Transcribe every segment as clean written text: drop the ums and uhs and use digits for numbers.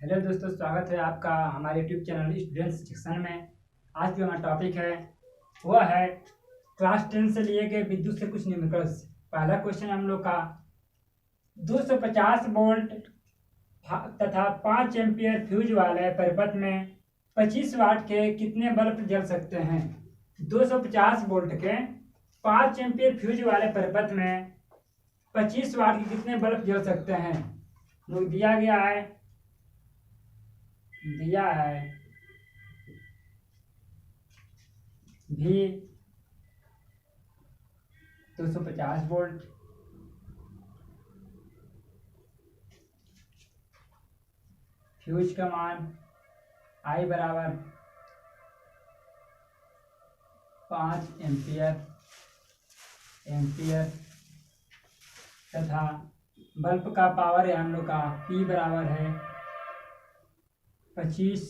Hello दोस्तों, स्वागत है आपका हमारे यूट्यूब चैनल स्टूडेंट्स सेक्शन में। आज जो हमारा टॉपिक है वह है क्लास 10 से लिए गए विद्युत से कुछ न्यूमेरिकल्स। पहला क्वेश्चन है हम लोग का 250 वोल्ट तथा 5 एम्पियर फ्यूज वाले परिपथ में 25 वाट के कितने बल्ब जल सकते हैं। 250 वोल्ट के 5 एम्पियर फ्यूज वाले परिपथ में 25 वाट के कितने बल्ब जल सकते हैं। लोग दिया है भी 250 वोल्ट, फ्यूज का मान I बराबर 5 एम्पियर तथा बल्ब का पावर है हम लोग का P बराबर है 25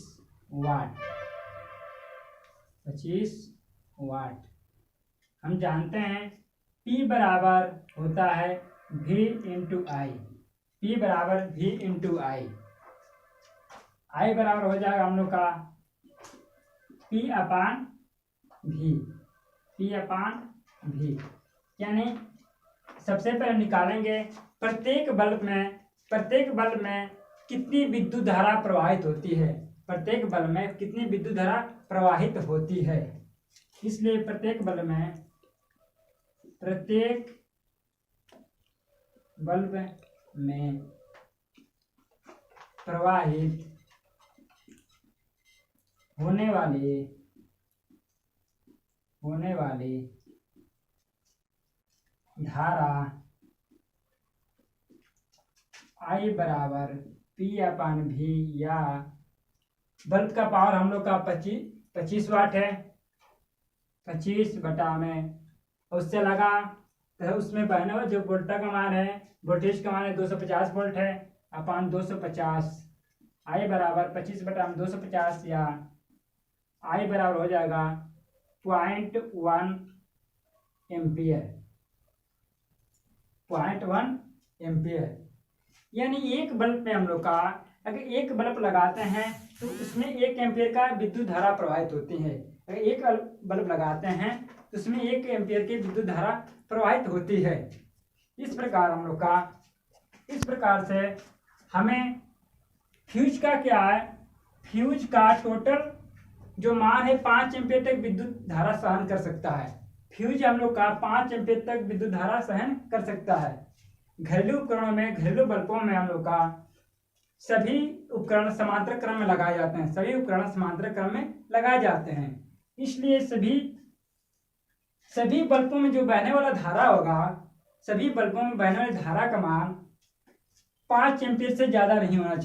वाट। हम जानते हैं P बराबर होता है V इंटू आई। P बराबर V इंटू आई। I बराबर हो जाएगा हम लोग का P अपान V। यानी सबसे पहले निकालेंगे प्रत्येक बल्ब में कितनी विद्युत धारा प्रवाहित होती है। प्रत्येक बल्ब में कितनी विद्युत धारा प्रवाहित होती है, इसलिए प्रत्येक बल्ब में प्रवाहित होने वाली धारा I बराबर P अपान V, या बल्ब का पावर हम लोग का 25 वाट है। 25 बटा में उससे लगा तो उसमें बहने वाला जो वोल्टेज का मान है 250 वोल्ट है अपान 250। I बराबर 25 बटा में 250, या I बराबर हो जाएगा 0.1 एम्पियर। यानी एक बल्ब में हम लोग का अगर एक बल्ब लगाते हैं तो उसमें 1 एम्पियर का विद्युत धारा प्रवाहित होती है। अगर एक बल्ब लगाते हैं तो उसमें 1 एम्पियर की विद्युत धारा प्रवाहित होती है। इस प्रकार से हमें फ्यूज का क्या है, फ्यूज का टोटल जो मान है 5 एम्पियर तक विद्युत धारा सहन कर सकता है। फ्यूज हम लोग का 5 एम्पियर तक विद्युत धारा सहन कर सकता है। घरेलू बल्बों में हम लोग का सभी उपकरण समांतर क्रम में लगाए जाते हैं। इसलिए सभी बल्बों में जो बहने वाला धारा होगा, सभी बल्बों में बहने वाली धारा का मान 5 एम्पियर से ज्यादा नहीं होना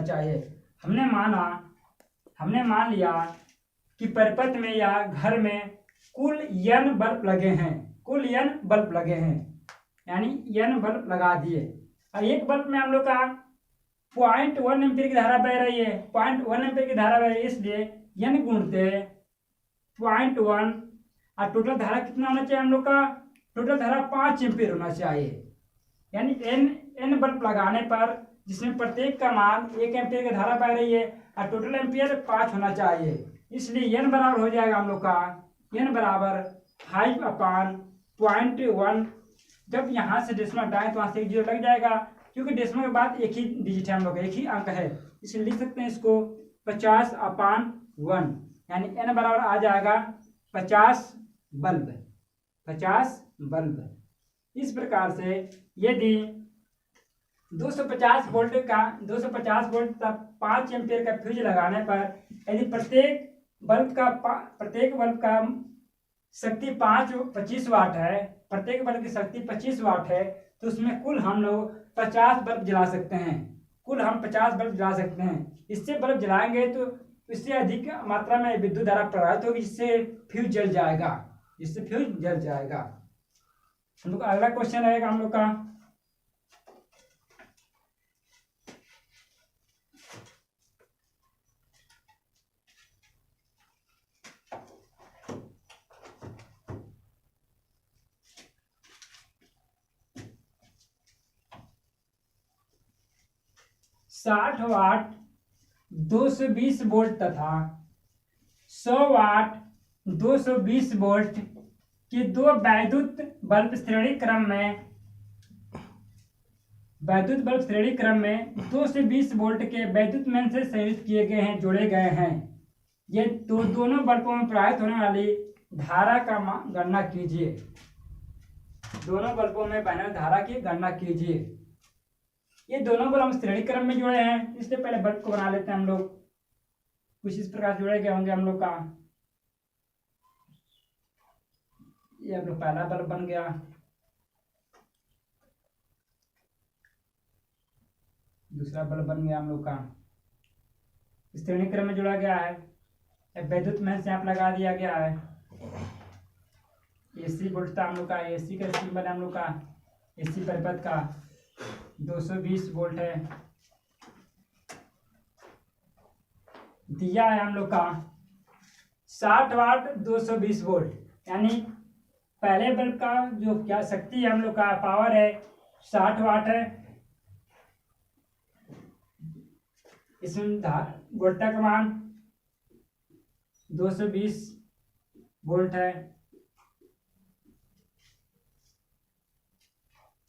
चाहिए। हमने मान लिया कि परिपथ में या घर में कुल n बल्ब लगे हैं, यानी n बल्ब लगा दिए। और एक बल्ब में हम लोग का 0.1 एम्पीयर की धारा बह रही है, इसलिए n गुणते 0.1 और टोटल धारा कितना होना चाहिए हम लोग का, टोटल धारा 5 एम्पीयर होना चाहिए। यानी n बल्ब लगाने पर जिसमें प्रत्येक का मान 1 एम्पीयर की धारा बह रही है और टोटल एम्पीयर 5 होना चाहिए। इसलिए n बराबर हो जाएगा हम लोग का n बराबर 5 अपान 0.1। जब यहाँ से डेसिमल हटाएं तो वहाँ से 1 जीरो लग जाएगा, क्योंकि डेसिमल के बाद एक ही डिजिट है, हम लोग एक ही अंक है, इसलिए लिख सकते हैं इसको 50 अपान 1। यानी n बराबर आ जाएगा 50 बल्ब। इस प्रकार से यदि 250 वोल्ट तक 5 एम्पियर का फ्यूज लगाने पर यदि प्रत्येक बल्ब का शक्ति 25 वाट है, प्रत्येक बल्ब की शक्ति 25 वाट है, तो उसमें कुल हम लोग 50 बल्ब जला सकते हैं। इससे बल्ब जलाएंगे तो इससे अधिक मात्रा में विद्युत धारा प्रवाहित होगी, जिससे फ्यूज जल जाएगा। हम लोग अगला क्वेश्चन रहेगा हम लोग का 60 वाट 220 वोल्ट तथा 100 वाट 220 वोल्ट के दो वैद्युत बल्ब श्रेणी क्रम में 2 से 20 वोल्ट के वैद्युत मान से संयुक्त किए गए हैं, जोड़े गए हैं। ये दोनों बल्बों में प्रवाहित होने वाली धारा का गणना कीजिए। दोनों बल्बों में बहने वाली धारा की गणना कीजिए। ये दोनों बल्ब हम श्रेणी क्रम में जोड़े हैं। इससे पहले बल्ब को बना लेते हैं हम लोग। कुछ इस प्रकार जोड़े गए होंगे हम लोग का। ये हम लोग पहला बल्ब बन गया। दूसरा बल्ब बन गया हम लोग का। श्रेणी क्रम में जोड़ा गया है। वैद्युत मेंस यहाँ पर लगा दिया गया है। एसी वोल्ट था हम लोग का। एसी का सिंबल है हम लोग का। एसी परिपथ का 220 वोल्ट है। दिया है हम लोग का 60 वाट 220 वोल्ट, यानी पहले बल्ब का जो क्या शक्ति है हम लोग का, पावर है 60 वाट है। इसमें वोल्टा का मान 220 वोल्ट है।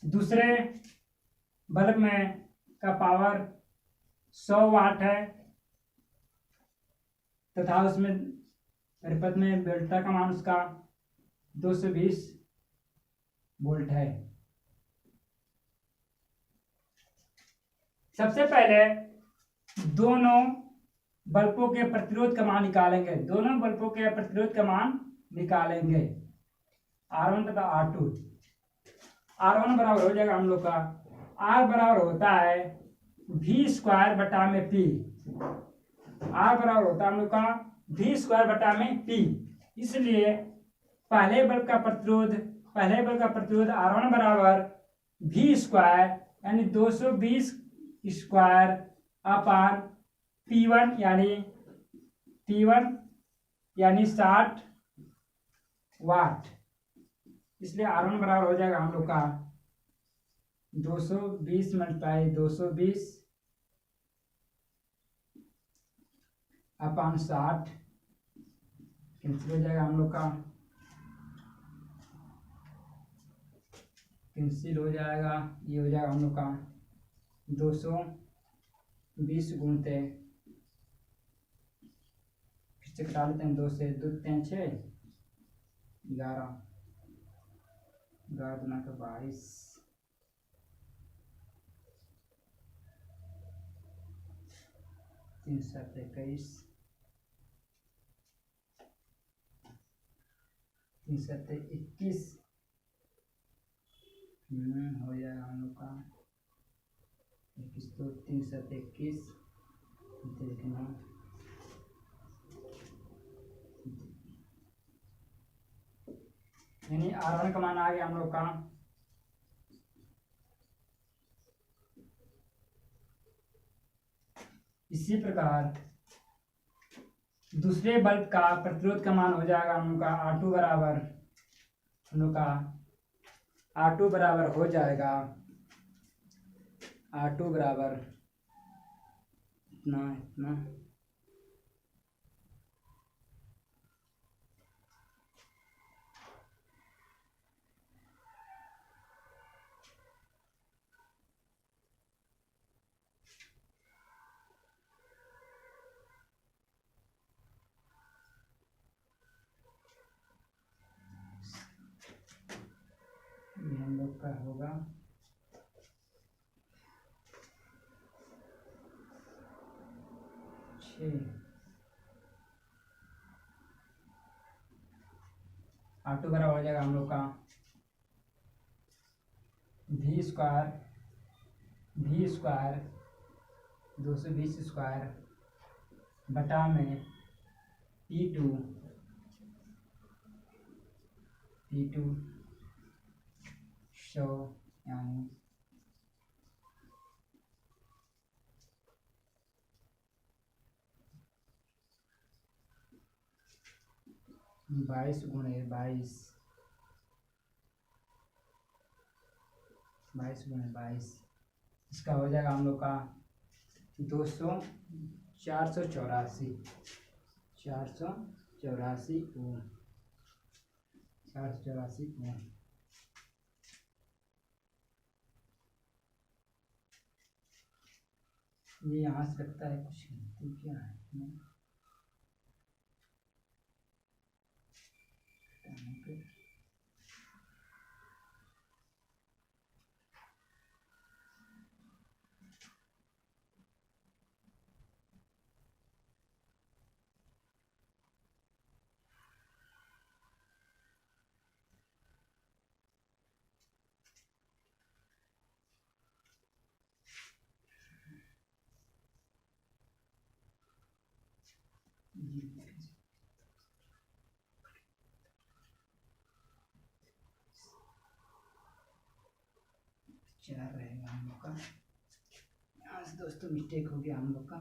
दूसरे बल्ब में का पावर 100 वाट है तथा उसमें परिपथ में वोल्टा का मान उसका 220 वोल्ट है। सबसे पहले दोनों बल्बों के प्रतिरोध का मान निकालेंगे। दोनों बल्बों के प्रतिरोध का मान निकालेंगे, R1 तथा R2। R1 बराबर हो जाएगा हम लोग का, R बराबर होता है V² बटा में P। R बराबर होता है हम लोग का V² बटा में P। इसलिए पहले बल्ब का प्रतिरोध R1 बराबर V² यानी 220 स्क्वायर अपान P1 यानी 60 वाट। इसलिए R1 बराबर हो जाएगा हम लोग का 220 मल्टीप्लाई 220 अपान 60, कैंसिल हो जाएगा हम लोग का, कैंसिल हो जाएगा। ये हो जाएगा हम लोग का 220 गुणते, फिर से घटा लेते हैं 2 से, 2 3 6 11 11 दूना का 22 3 7 21 3 7 21 हो जाएगा हम लोग का 21 तो 3 7 21 देखना, यानी R1 का मान आ गया हम लोग का इसी प्रकार दूसरे बल्ब का प्रतिरोध का मान हो जाएगा हम लोग का R2 बराबर, हम लोग का R2 बराबर हो जाएगा R2 बराबर इतना इतना हम लोग का होगा 6। R2 बराबर हो जाएगा हम लोग का V² 220 स्क्वायर बटा में P2 100 यानी 22 गुणे 22 इसका हो जाएगा हम लोग का 200 484 484 ओम 484 ओम। ये यहाँ से लगता है कुछ गलती क्या है चार रहेगा हम लोग का। यहाँ से दोस्तों मिस्टेक हो गया हम लोग का।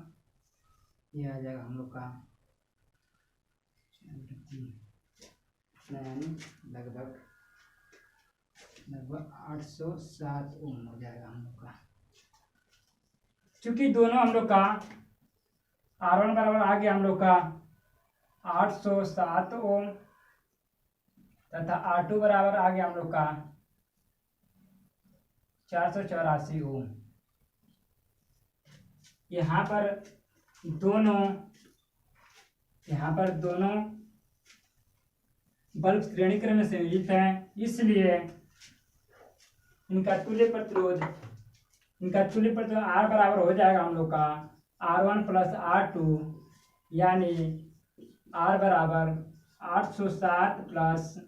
ये आ जाएगा हम लोग का यानी लगभग 807 ओम हो जाएगा हम लोग का। चूंकि दोनों हम लोग का R1 बराबर आ गया हम लोग का 807 ओम तथा R2 बराबर आ गया हम लोग का 484 ओम। यहाँ पर दोनों बल्ब श्रेणी क्रम में संयोजित हैं, इसलिए इनका तुल्य प्रतिरोध R बराबर हो जाएगा हम लोग का R1 प्लस R2, यानी R बराबर 807 प्लस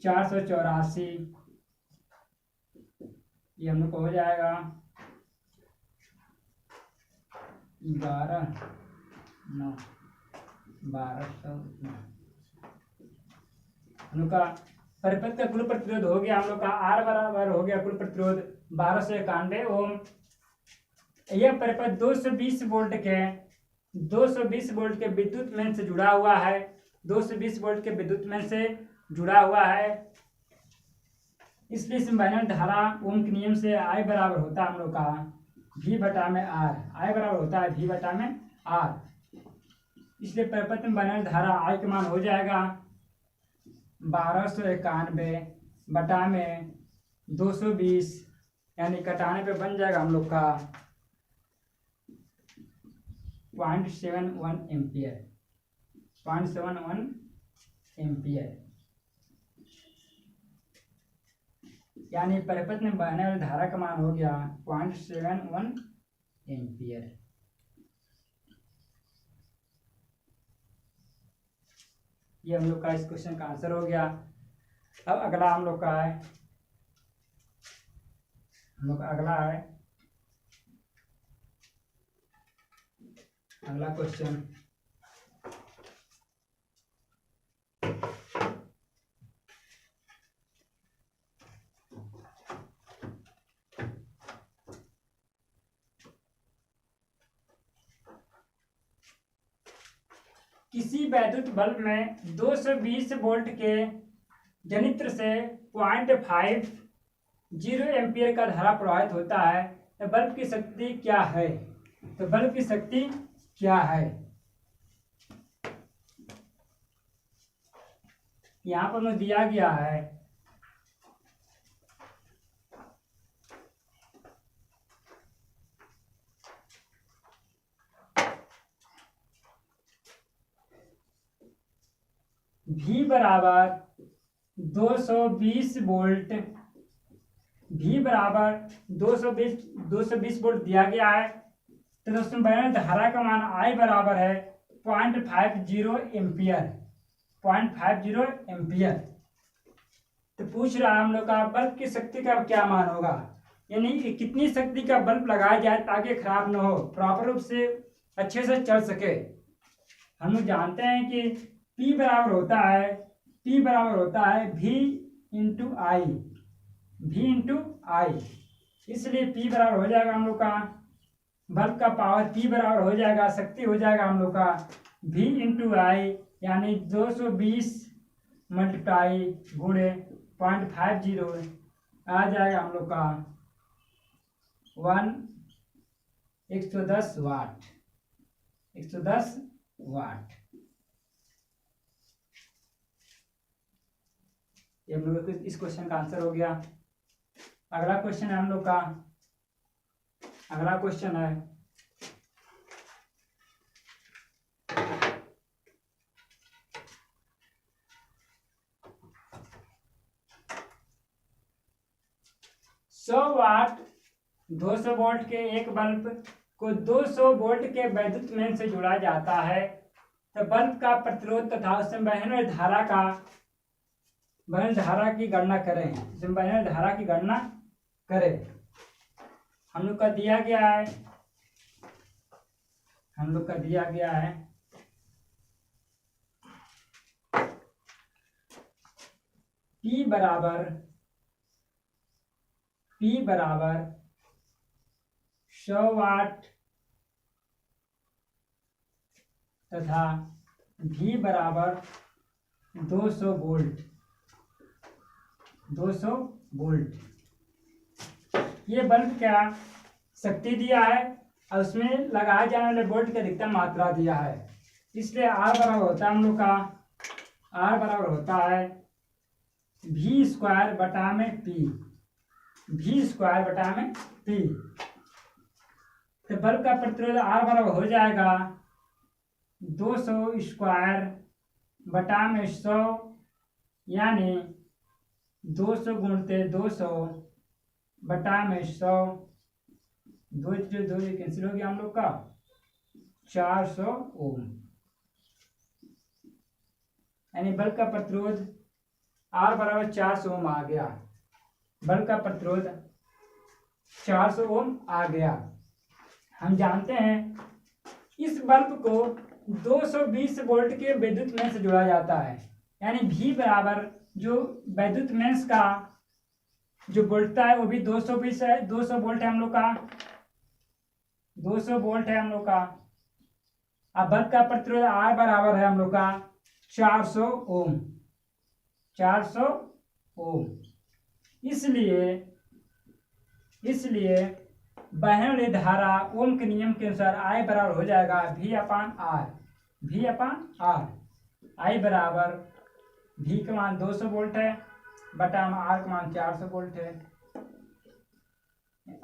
484। ये हम लोग को हो जाएगा 1200। हम लोग का परिपथ का कुल प्रतिरोध हो गया हम लोग का R बराबर हो गया कुल प्रतिरोध 1291 ओम। यह परिपथ 220 वोल्ट के विद्युत मेन से जुड़ा हुआ है। 220 वोल्ट के विद्युत मेन से जुड़ा हुआ है, इसलिए संबंधित धारा ओम के नियम से I बराबर होता है हम लोग का V बटा में R। I बराबर होता है V बटा में R। इसलिए परिपथ में बहने धारा I का मान हो जाएगा 1291 बटा में 220, यानी कटाने पे बन जाएगा हम लोग का 0.71 एम्पियर। 0.71 एम्पियर, यानी परिपथ में बहने वाली धारा का मान हो गया 0.71 एम्पियर। ये हम लोग का इस क्वेश्चन का आंसर हो गया। अब अगला हम लोग का है अगला क्वेश्चन। किसी वैद्युत बल्ब में 220 वोल्ट के जनित्र से 0.50 एम्पियर का धारा प्रवाहित होता है, तो बल्ब की शक्ति क्या है? यहाँ पर हमें दिया गया है V बराबर 220 वोल्ट। V बराबर 220 वोल्ट दिया गया है, तो दोस्तों धारा का मान I बराबर है 0.50 एम्पियर। 0.50 एम्पियर। तो पूछ रहा है हम लोग का बल्ब की शक्ति का क्या मान होगा, यानी कितनी शक्ति का बल्ब लगाया जाए ताकि खराब न हो, प्रॉपर रूप से अच्छे से चल सके। हम लोग जानते हैं कि P बराबर होता है V इंटू आई। इसलिए P बराबर हो जाएगा हम लोग का बल्ब का पावर P बराबर हो जाएगा, शक्ति हो जाएगा हम लोग का V इंटू आई, यानी 220 मल्टीप्लाई गुणे 0.50 आ जाएगा हम लोग का 1 110 वाट, 110 वाट। ये हम लोग इस क्वेश्चन का आंसर हो गया। अगला क्वेश्चन है हम लोग का, अगला क्वेश्चन है 100 वाट 200 वोल्ट के एक बल्ब को 200 वोल्ट के वैद्युत मेन से जोड़ा जाता है, तो बल्ब का प्रतिरोध तथा उसमें बहने धारा की गणना करें। इसमें बहने धारा की गणना करें। हम लोग का दिया गया है, हम लोग का दिया गया है P बराबर 100 वाट तथा V बराबर 200 वोल्ट, 200 वोल्ट। ये बल्ब क्या शक्ति दिया है और उसमें लगाए जाने वाले वोल्ट की अधिकतम मात्रा दिया है, इसलिए R बराबर होता है हम लोग का, R बराबर होता है V स्क्वायर बटा में P, V स्क्वायर बटा में P। तो बल्ब का प्रतिरोध R बराबर हो जाएगा 200 स्क्वायर बटा में 100, यानी 200 गुणते 200 बटा में 100, 2 कैंसिल हो गया हम लोग का, 400 ओम। यानी बल्ब का प्रतिरोध R बराबर 400 ओम आ गया, बल्ब का प्रतिरोध 400 ओम आ गया। हम जानते हैं इस बल्ब को 220 वोल्ट के विद्युत मेंस से जोड़ा जाता है, यानी V बराबर जो विद्युत मेंस का जो वोल्टता है वो भी 220 है, 200 वोल्ट है हम लोग का, 200 वोल्ट है हम लोग का। अब बल्ब का प्रतिरोध R बराबर है हम लोग का 400 ओम, 400 ओम। इसलिए बहने वाली धारा ओम के नियम के अनुसार I बराबर हो जाएगा V upon R, V upon R। I बराबर V का मान 200 वोल्ट है बटा में R का मान 400 वोल्ट है,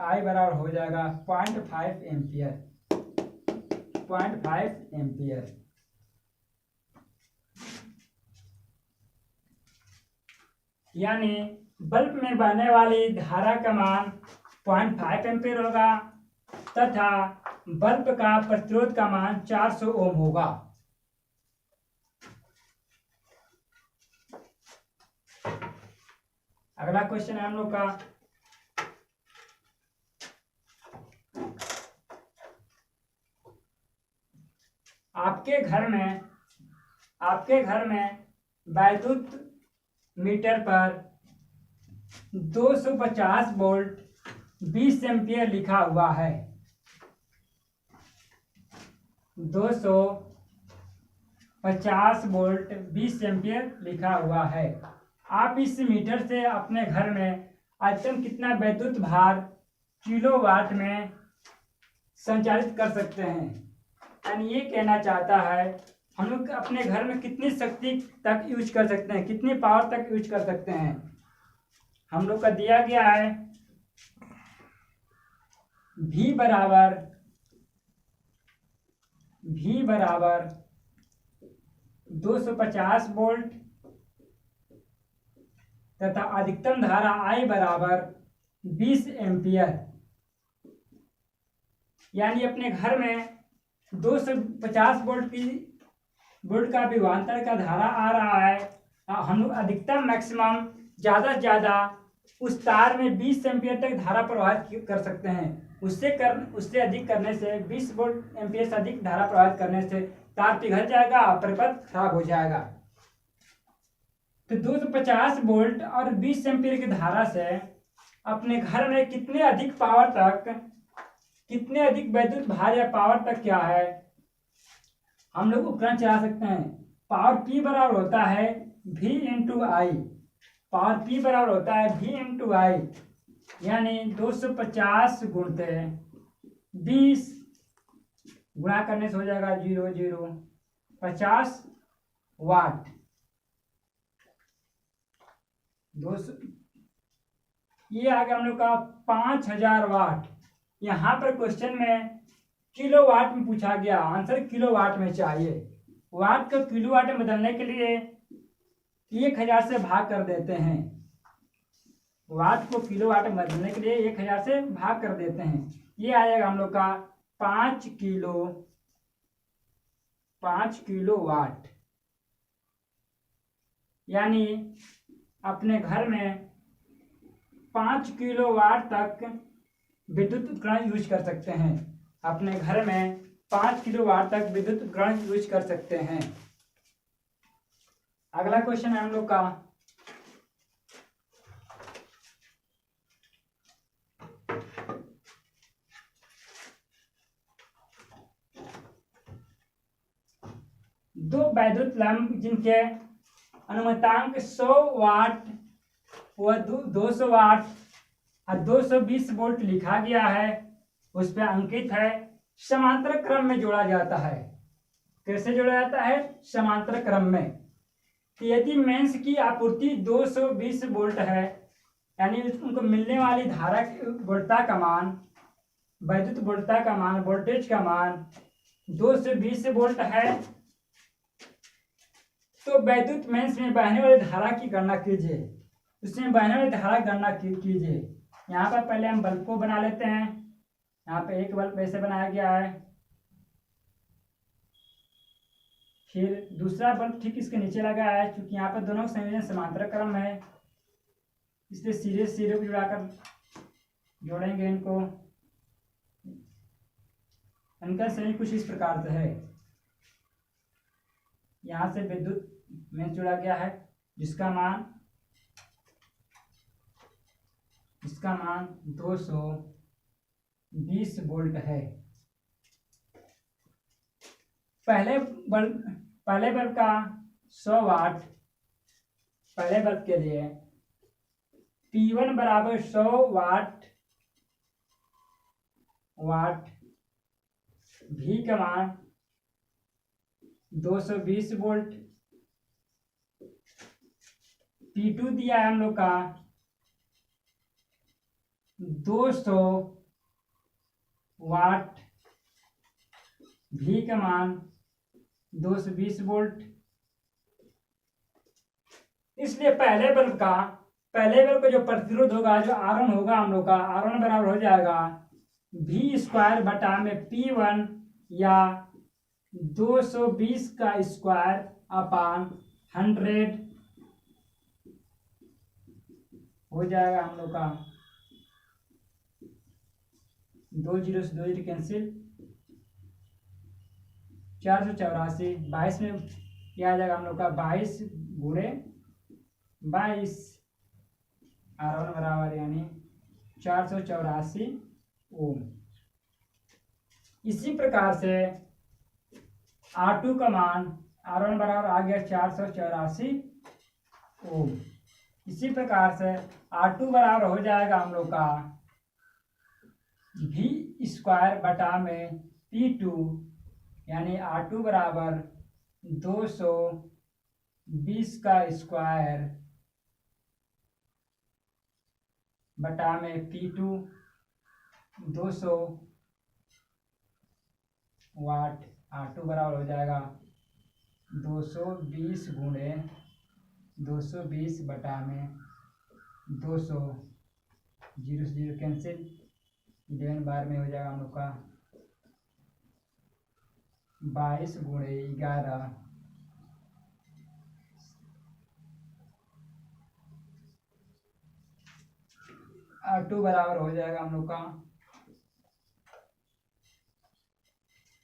I बराबर हो जाएगा 0.5 एम्पियर, 0.5 एम्पियर। यानी बल्ब में बहने वाली धारा का मान 0.5 एम्पियर होगा तथा बल्ब का प्रतिरोध का मान 400 ओम होगा। अगला क्वेश्चन है हम लोग का आपके घर में वैद्युत मीटर पर 250 वोल्ट 20 एम्पियर लिखा हुआ है, 250 वोल्ट 20 एम्पियर लिखा हुआ है। आप इस मीटर से अपने घर में अधिकतम कितना विद्युत भार किलोवाट में संचालित कर सकते हैं। यानी ये कहना चाहता है हम लोग अपने घर में कितनी शक्ति तक यूज कर सकते हैं, कितनी पावर तक यूज कर सकते हैं। हम लोग का दिया गया है V बराबर 250 वोल्ट तथा अधिकतम धारा I बराबर 20 एम्पियर। यानी अपने घर में 250 वोल्ट का विभवांतर का धारा आ रहा है, हम लोग अधिकतम मैक्सिमम ज़्यादा से ज़्यादा उस तार में 20 एम्पियर तक धारा प्रवाहित कर सकते हैं। उससे अधिक करने से 20 वोल्ट एम्पियर से अधिक धारा प्रवाहित करने से तार पिघल जाएगा और परिपथ खराब हो जाएगा। तो 250 वोल्ट और 20 एम्पियर की धारा से अपने घर में कितने अधिक विद्युत भार या पावर तक क्या है हम लोग उपकरण चला सकते हैं। पावर P बराबर होता है V इंटू आई, पावर P बराबर होता है V इंटू आई, यानी 250 गुणते 20 गुणा करने से हो जाएगा 0 0 50 वाट। 200 ये आ गया हम लोग का 5000 वाट। यहाँ पर क्वेश्चन में किलो वाट में पूछा गया, आंसर किलो वाट में चाहिए। वाट को किलो वाट में बदलने के लिए 1000 से भाग कर देते हैं। वाट को किलो वाट में बदलने के लिए 1000 से भाग कर देते हैं। ये आ जाएगा हम लोग का 5 किलो वाट। यानी अपने घर में 5 किलो वाट तक विद्युत उपकरण यूज कर सकते हैं। अपने घर में 5 किलो वाट तक विद्युत उपकरण यूज कर सकते हैं। अगला क्वेश्चन है हम लोग का दो वैद्युत लंब जिनके अनुमतांक 100 वाट व 200 वाट और 220 वोल्ट लिखा गया है, उस पर अंकित है, समांतर क्रम में जोड़ा जाता है। कैसे जोड़ा जाता है? समांतर क्रम में। तो यदि मेंस की आपूर्ति 220 वोल्ट है, यानी उनको मिलने वाली धारा वोल्टता का मान, वैद्युत वोल्टता का मान, वोल्टेज का मान 220 वोल्ट है, तो वैद्युत मेंस में बहने वाली धारा की गणना कीजिए। उसमें बहने वाली धारा की गणना कीजिए। यहाँ पर पहले हम बल्ब को बना लेते हैं। यहाँ पे एक बल्ब ऐसे बनाया गया है, फिर दूसरा बल्ब ठीक इसके नीचे लगा है। क्योंकि यहाँ पर दोनों संयोजन समांतर क्रम है, इसलिए सीधे सीधे को जुड़ाकर जोड़ेंगे इनको। इनका संयोजन कुछ इस प्रकार से है। यहाँ से विद्युत में जुड़ा गया है, जिसका मान 220 वोल्ट है। पहले बल्ब का 100 वाट, पहले बल्ब के लिए P1 बराबर 100 वाट, V का मान 220 वोल्ट। P2 दिया है हम लोग का 200 वाट, V का मान 220 वोल्ट। इसलिए पहले बल्ब का जो प्रतिरोध होगा, जो R1 होगा हम लोग का, R1 बराबर हो जाएगा V² बटा में P1 या 220 का स्क्वायर अपान 100 हो जाएगा हम लोग का। 2 0 से 2 0 कैंसिल, 484। 22 में क्या आ जाएगा हम लोग का? 22 गुणे 22 R1 बराबर यानी 484 ओम। इसी प्रकार से R2 का मान, R1 बराबर आ गया 484 ओम। इसी प्रकार से R2 बराबर हो जाएगा हम लोग का V² बटा में P2, यानी R2 बराबर 220 का स्क्वायर बटा में P2 200 वाट। R2 बराबर हो जाएगा 220 गुणे 220 बटा में 200, 0 से 0 कैंसिल, 11 बार में हो जाएगा हम लोग का 22 गुणे 11, R2 बराबर हो जाएगा हम लोग का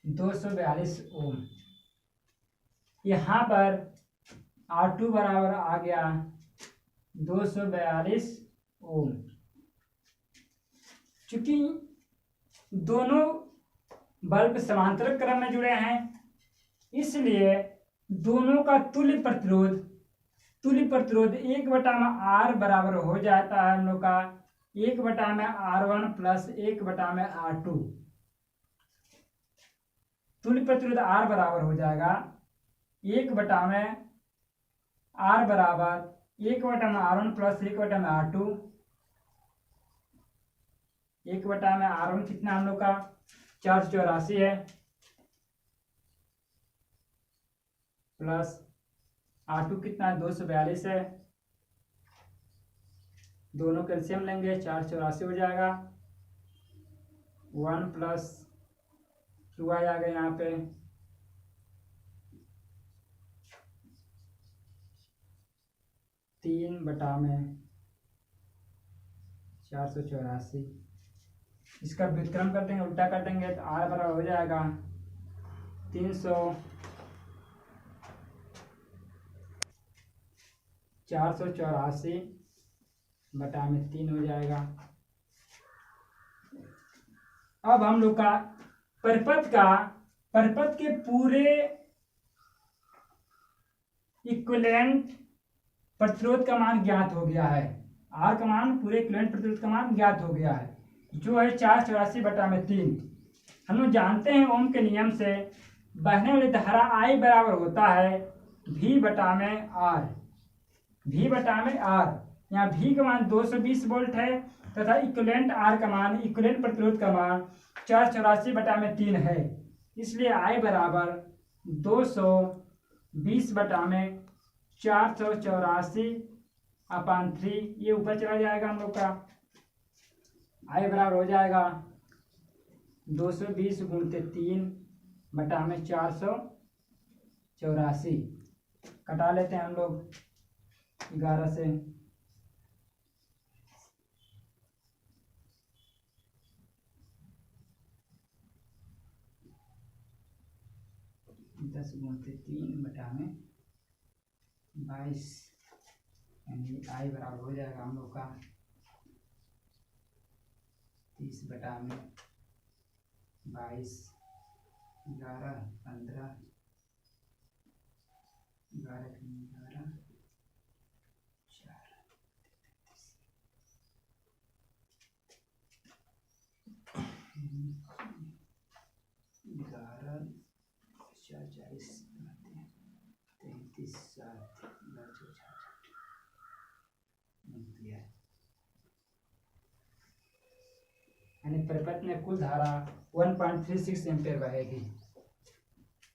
242 ओम। यहाँ पर R2 बराबर आ गया 242 ओम। चूंकि दोनों बल्ब समांतर क्रम में जुड़े हैं, इसलिए दोनों का तुल्य प्रतिरोध 1/R बराबर हो जाता है हम लोग का 1/R1 प्लस 1/R2। तुल्य प्रतिरोध R बराबर हो जाएगा 1/R बराबर 1/R1 प्लस 1/R2। 1/R1 कितना हम लोग का 484 है, प्लस R2 कितना 242 है। दोनों कैल्शियम लेंगे 484 हो जाएगा। 1 प्लस क्यू आ जाएगा यहाँ पे 3/484। इसका व्युत्क्रम कर देंगे, उल्टा कर देंगे तो R बराबर हो जाएगा 484/3 हो जाएगा। अब हम लोग का परिपथ के पूरे इक्विवेलेंट प्रतिरोध का मान ज्ञात हो गया है। R का मान, पूरे इक्विवेलेंट प्रतिरोध का मान ज्ञात हो गया है, जो है 484/3। हम लोग जानते हैं ओम के नियम से बहने वाली धारा I बराबर होता है V/R। यहाँ V का मान 220 वोल्ट है तथा इक्विवेलेंट R का मान, इक्विवेलेंट प्रतिरोध का मान 484/3 है। इसलिए I बराबर 220/484/3, ये ऊपर चला जाएगा हम लोग का। I बराबर हो जाएगा 220 × 3/484। कटा लेते हैं हम लोग 11 से। 10 × 3/22, यानी I बराबर हो जाएगा हम लोग का 30/22, 11, 15, 11, 4, 11, 40, 33, 7, यानी परिपथ में कुल धारा 1.36 एम्पीयर बहेगी।